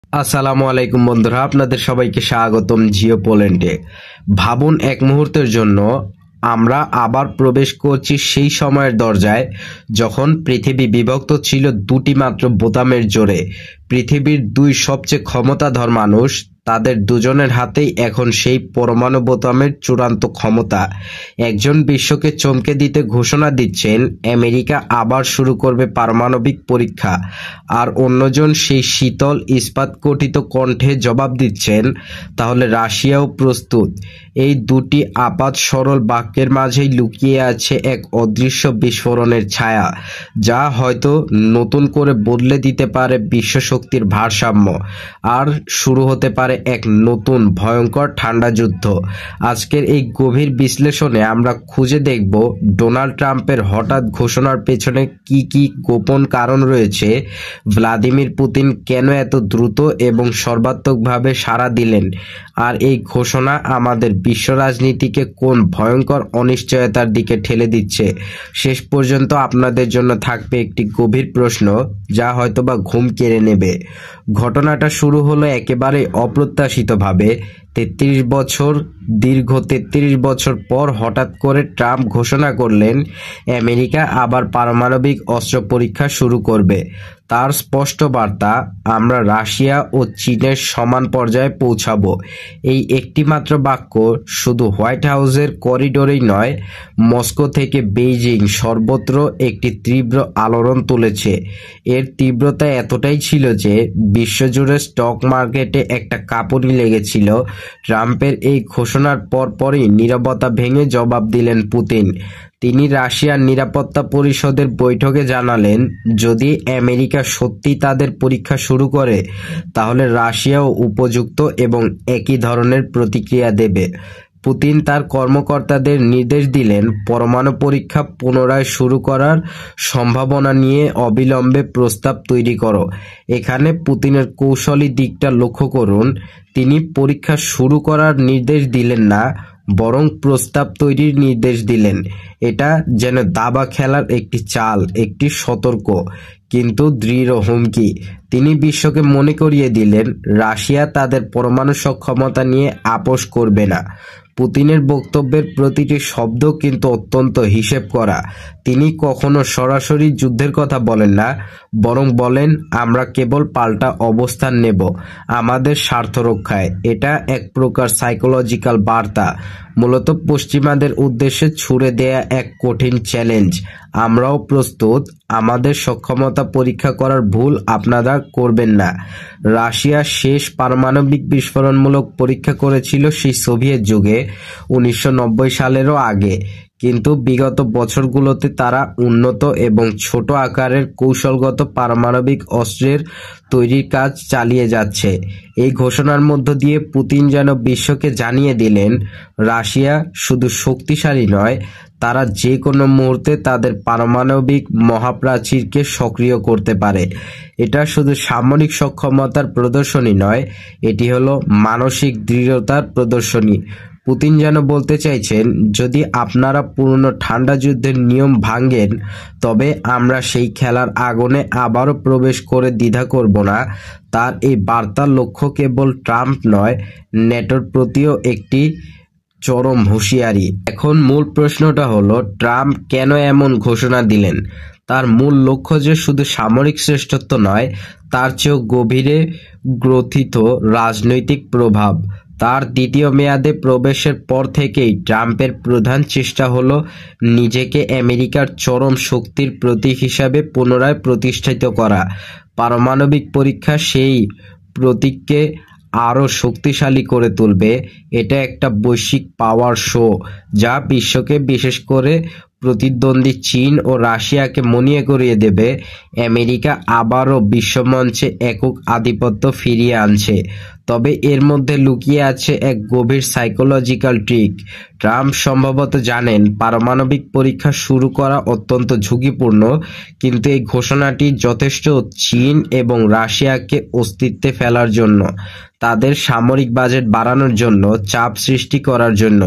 আসসালামু আলাইকুম বন্ধুরা, আপনাদের সবাইকে স্বাগতম জিও পোল্যান্ডে। ভাবুন এক মুহূর্তের জন্য আমরা আবার প্রবেশ করছি সেই সময়ের দরজায় যখন পৃথিবী বিভক্ত ছিল দুটি মাত্র বোতামের জোরে। পৃথিবীর দুই সবচেয়ে ক্ষমতাধর মানুষ, তাদের দুজনের হাতেই এখন সেই পরমাণু বোতামের চূড়ান্ত ক্ষমতা। একজন বিশ্বকে চমকে দিতে ঘোষণা দিচ্ছেন আমেরিকা আবার শুরু করবে পারমাণবিক পরীক্ষা, আর অন্যজন সেই শীতল ইস্পাত গঠিত কণ্ঠে জবাব দিচ্ছেন তাহলে রাশিয়াও প্রস্তুত। এই দুটি আপাত সরল বাক্যের মাঝেই লুকিয়ে আছে এক অদৃশ্য বিস্ফোরণের ছায়া, যা হয়তো নতুন করে বদলে দিতে পারে বিশ্ব শক্তির ভারসাম্য, আর শুরু হতে পারে এক নতুন ভয়ঙ্কর ঠান্ডা যুদ্ধ। আজকের এই গভীর বিশ্লেষণে আমরা খুঁজে দেখব ডোনাল্ড ট্রাম্পের হঠাৎ ঘোষণার পেছনে কি কি গোপন কারণ রয়েছে, ভ্লাদিমির পুতিন কেন এত দ্রুত এবং সর্বাত্মকভাবে সাড়া দিলেন, আর এই ঘোষণা আমাদের বিশ্ব রাজনীতিকে কোন ভয়ঙ্কর অনিশ্চয়তার দিকে ঠেলে দিচ্ছে। শেষ পর্যন্ত আপনাদের জন্য থাকবে একটি গভীর প্রশ্ন যা হয়তোবা ঘুম কেড়ে নেবে। ঘটনাটা শুরু হলো একেবারে অপ্রত্যাশিতভাবে। দীর্ঘ ৩৩ বছর পর হঠাৎ করে ট্রাম্প ঘোষণা করলেন আমেরিকা আবার পারমাণবিক অস্ত্র পরীক্ষা শুরু করবে। তার স্পষ্ট বার্তা, আমরা রাশিয়া ও চীনের সমান পর্যায়ে পৌঁছাবো। এই একটিমাত্র বাক্য শুধু হোয়াইট হাউসের করিডোরেই নয়, মস্কো থেকে বেইজিং সর্বত্র একটি তীব্র আলোড়ন তুলেছে। এর তীব্রতা এতটাই ছিল যে বিশ্বজুড়ে স্টক মার্কেটে একটা কাঁপুনি লেগেছিল। ট্রাম্পের এই ঘোষণার পরপরই নীরবতা ভেঙে জবাব দিলেন পুতিন। তিনি রাশিয়ার নিরাপত্তা পরিষদের বৈঠকে জানালেন, যদি আমেরিকা সত্যি তাদের পরীক্ষা শুরু করে তাহলে রাশিয়াও উপযুক্ত এবং একই ধরনের প্রতিক্রিয়া দেবে। পুতিন তার কর্মকর্তাদের নির্দেশ দিলেন, পরমাণু পরীক্ষা পুনরায় শুরু করার সম্ভাবনা নিয়ে অবিলম্বে প্রস্তাব তৈরি করো। এখানে পুতিনের কৌশলী দিকটা লক্ষ্য করুন। তিনি পরীক্ষা শুরু করার নির্দেশ দিলেন না, বরং প্রস্তাব তৈরির নির্দেশ দিলেন। এটা যেন দাবা খেলার একটি চাল, একটি সতর্ক কিন্তু দৃঢ় হুমকি। তিনি বিশ্বকে মনে করিয়ে দিলেন রাশিয়া তাদের পরমাণু সক্ষমতা নিয়ে আপোষ করবে না। পুতিনের বক্তব্যের প্রতিটি শব্দ কিন্তু অত্যন্ত হিসেব করা। তিনি কখনো সরাসরি যুদ্ধের কথা বলেন না, বরং বলেন, আমরা কেবল পাল্টা অবস্থান নেব আমাদের স্বার্থ রক্ষায়। এটা এক প্রকার সাইকোলজিক্যাল বার্তা, মূলত পশ্চিমাদের উদ্দেশ্যে ছুড়ে দেয়া এক কঠিন চ্যালেঞ্জ। আমরাও প্রস্তুত, আমাদের সক্ষমতা পরীক্ষা করার ভুল আপনারা করবেন না। রাশিয়া শেষ পারমাণবিক বিস্ফোরণমূলক পরীক্ষা করেছিল সেই সোভিয়েত যুগে ১৯৯০ সালেরও আগে, কিন্তু বিগত বছরগুলোতে তারা উন্নত এবং ছোট আকারের কৌশলগত পারমাণবিক অস্ত্রের তৈরির কাজ চালিয়ে যাচ্ছে। এই ঘোষণার মধ্য দিয়ে পুতিন যেন বিশ্বকে জানিয়ে দিলেন, রাশিয়া শুধু শক্তিশালী নয়, তারা যে কোনো মুহূর্তে তাদের পারমাণবিক মহাপ্রাচীরকে সক্রিয় করতে পারে। এটা শুধু সামরিক সক্ষমতার প্রদর্শনী নয়, এটি হলো মানসিক দৃঢ়তার প্রদর্শনী। পুতিন যেন বলতে চাইছেন, যদি আপনারা পুরনো ঠান্ডা যুদ্ধের নিয়ম ভাঙেন, তবে আমরা সেই খেলার আগুনে আবারও প্রবেশ করে দ্বিধা করব না। তার এই বার্তার লক্ষ্য কেবল ট্রাম্প নয়, ন্যাটোর প্রতিও একটি চরম হুঁশিয়ারি। এখন মূল প্রশ্নটা হলো, ট্রাম্প কেন এমন ঘোষণা দিলেন? তার মূল লক্ষ্য যে শুধু সামরিক শ্রেষ্ঠত্ব নয়, তার চেয়েও গভীরে গ্রথিত রাজনৈতিক প্রভাব। তার দ্বিতীয় মেয়াদে প্রবেশের পর থেকেই ট্রাম্পের প্রধান চেষ্টা হলো নিজেকে আমেরিকার চরম শক্তির প্রতীক হিসাবে পুনরায় প্রতিষ্ঠিত করা। পারমাণবিক পরীক্ষা সেই প্রতীককে আরও শক্তিশালী করে তুলবে। এটা একটা বৈশ্বিক পাওয়ার শো, যা বিশ্বকে, বিশেষ করে প্রতিদ্বন্দ্বী চীন ও রাশিয়াকে মনে করিয়ে দেবে আমেরিকা আবারও বিশ্বমঞ্চে একক আধিপত্য ফিরিয়ে আনছে। তবে এর মধ্যে লুকিয়ে আছে এক গভীর সাইকোলজিক্যাল ট্রিক। ট্রাম্প সম্ভবত জানেন পারমাণবিক পরীক্ষা শুরু করা অত্যন্ত ঝুঁকিপূর্ণ, কিন্তু এই ঘোষণাটি যথেষ্ট চীন এবং রাশিয়াকে অস্তিত্বে ফেলার জন্য, তাদের সামরিক বাজেট বাড়ানোর জন্য, চাপ সৃষ্টি করার জন্য।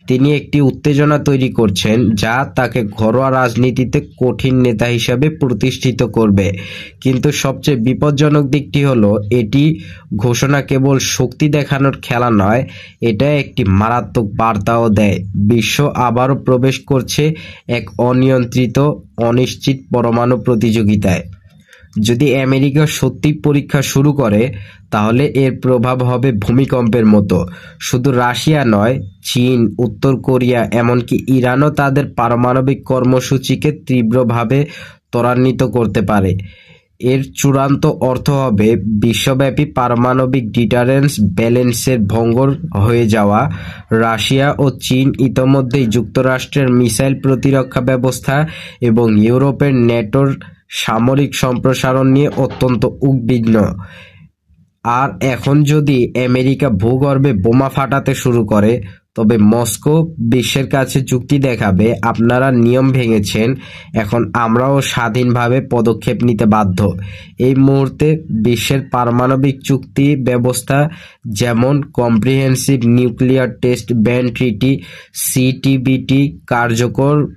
তিনি একটি উত্তেজনা তৈরি করছেন যা তাকে ঘরোয়া রাজনীতিতে কঠিন নেতা হিসাবে প্রতিষ্ঠিত করবে। কিন্তু সবচেয়ে বিপজ্জনক দিকটি হলো এটি ঘোষণা কেবল শক্তি দেখানোর খেলা নয়, এটা একটি মারাত্মক বার্তাও দেয়। বিশ্ব আবারও প্রবেশ করছে এক অনিয়ন্ত্রিত, অনিশ্চিত পরমাণু প্রতিযোগিতায়। যদি আমেরিকা সত্যি পরীক্ষা শুরু করে তাহলে এর প্রভাব হবে ভূমিকম্পের মতো। শুধু রাশিয়া নয়, চীন, উত্তর কোরিয়া, এমনকি ইরানও তাদের পারমাণবিক কর্মসূচিকে তীব্রভাবে ত্বরান্বিত করতে পারে। এর চূড়ান্ত অর্থ হবে বিশ্বব্যাপী পারমাণবিক ডিটারেন্স ব্যালেন্সের ভঙ্গ হয়ে যাওয়া। রাশিয়া ও চীন ইতোমধ্যেই যুক্তরাষ্ট্রের মিসাইল প্রতিরক্ষা ব্যবস্থা এবং ইউরোপের ন্যাটোর সামরিক সম্প্রসারণ নিয়ে অত্যন্ত উদ্বিগ্ন। আর এখন যদি আমেরিকা ভূগর্ভে বোমা ফাটাতে শুরু করে, তবে মস্কো বিশ্বের কাছে যুক্তি দেখাবে, আপনারা নিয়ম ভেঙেছেন, এখন আমরাও স্বাধীনভাবে পদক্ষেপ নিতে বাধ্য। এই মুহূর্তে বিশ্বের পারমাণবিক চুক্তি ব্যবস্থা, যেমন comprehensive nuclear test ban treaty CTBT, কার্যকর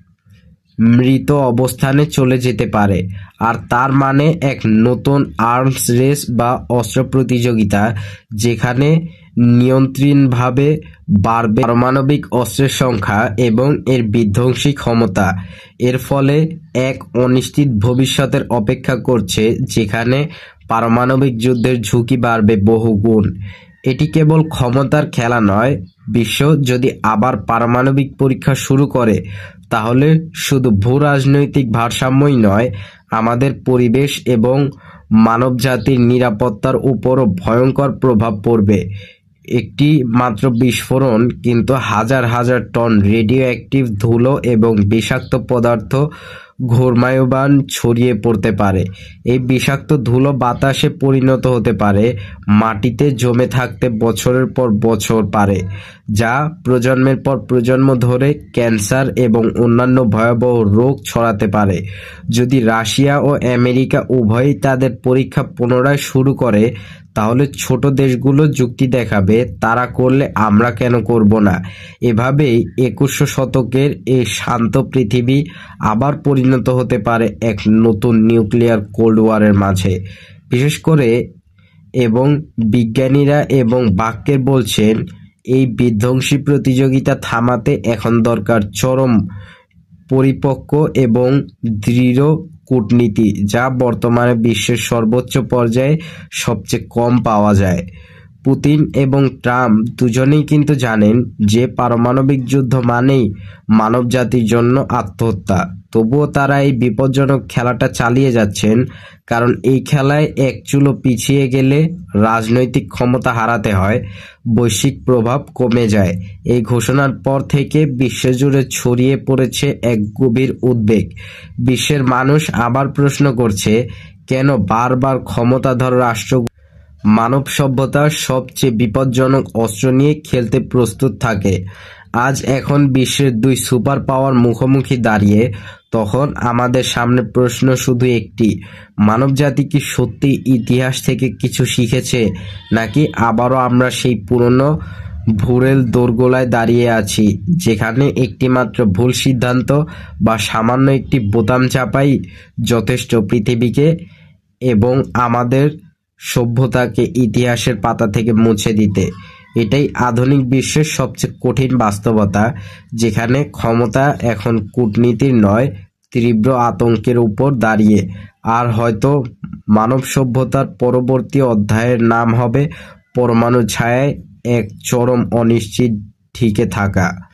মৃত অবস্থানে চলে যেতে পারে। আর তার মানে এক নতুন আর্মস রেস বা অস্ত্র প্রতিযোগিতা, যেখানে নিয়ন্ত্রণভাবে বাড়বে পারমাণবিক অস্ত্রের সংখ্যা এবং এর বিধ্বংসী ক্ষমতা। এর ফলে এক অনিশ্চিত ভবিষ্যতের অপেক্ষা করছে, যেখানে পারমাণবিক যুদ্ধের ঝুঁকি বাড়বে বহুগুণ। এটি কেবল ক্ষমতার খেলা নয়, বিশ্ব যদি আবার পারমাণবিক পরীক্ষা শুরু করে তাহলে শুধু ভূ-রাজনৈতিক ভারসাম্যই নয়, আমাদের পরিবেশ এবং মানবজাতির নিরাপত্তার উপরও ভয়ঙ্কর প্রভাব পড়বে। একটি মাত্র বিস্ফোরণ কিন্তু হাজার হাজার টন রেডিও অ্যাক্টিভ ধুলো এবং বিষাক্ত পদার্থ ঘূর্ণায়মান ছড়িয়ে পড়তে পারে। এই বিষাক্ত ধুলো বাতাসে পরিণত হতে পারে, মাটিতে জমে থাকতে বছরের পর বছর পারে, যা প্রজন্মের পর প্রজন্ম ধরে ক্যান্সার এবং অন্যান্য ভয়াবহ রোগ ছড়াতে পারে। যদি রাশিয়া ও আমেরিকা উভয়ই তাদের পরীক্ষা পুনরায় শুরু করে, তাহলে ছোট দেশগুলো যুক্তি দেখাবে, তারা করলে আমরা কেন করব না। এভাবেই 21 শতকের এই শান্ত পৃথিবী আবার পরিণত হতে পারে এক নতুন নিউক্লিয়ার কোল্ড ওয়ারের মাঝে। বিশেষ করে এবং বিজ্ঞানীরা এবং বাক্যের বলছেন, এই বিধ্বংসী প্রতিযোগিতা থামাতে এখন দরকার চরম, পরিপক্ক এবং দৃঢ় কূটনীতি, যা বর্তমানে বিশ্বের সর্বোচ্চ পর্যায়ে সবচেয়ে কম পাওয়া যায়। পুতিন এবং ট্রাম্প দুজনেই কিন্তু জানেন যে পারমাণবিক যুদ্ধ মানেই মানবজাতির জন্য আত্মহত্যা। তবুও তারা এই বিপজ্জনক খেলাটা চালিয়ে যাচ্ছেন, কারণ এই খেলায় এক চুলো পিছিয়ে গেলে রাজনৈতিক ক্ষমতা হারাতে হয়, বৈশ্বিক প্রভাব কমে যায়। এই ঘোষণার পর থেকে বিশ্বজুড়ে ছড়িয়ে পড়েছে এক গভীর উদ্বেগ। বিশ্বের মানুষ আবার প্রশ্ন করছে, কেন বারবার ক্ষমতাধর রাষ্ট্র মানব সভ্যতার সবচেয়ে বিপজ্জনক অস্ত্র নিয়ে খেলতে প্রস্তুত থাকে। আজ এখন বিশ্বের দুই সুপার পাওয়ার মুখোমুখি দাঁড়িয়ে, তখন আমাদের সামনে প্রশ্ন শুধু একটি, মানবজাতি কি সত্যি ইতিহাস থেকে কিছু শিখেছে, নাকি আবারও আমরা সেই পুরনো ভুরেল দোরগোড়ায় দাঁড়িয়ে আছি, যেখানে একটিমাত্র ভুল সিদ্ধান্ত বা সামান্য একটি বোতাম চাপাই যথেষ্ট পৃথিবীকে এবং আমাদের সভ্যতাকে ইতিহাসের পাতা থেকে মুছে দিতে। এটাই আধুনিক বিশ্বের সবচেয়ে কঠিন বাস্তবতা, যেখানে ক্ষমতা এখন কূটনীতির নয়, তীব্র আতঙ্কের উপর দাঁড়িয়ে। আর হয়তো মানব সভ্যতার পরবর্তী অধ্যায়ের নাম হবে পরমাণু ছায়ায় এক চরম অনিশ্চিত ঢেকে থাকা।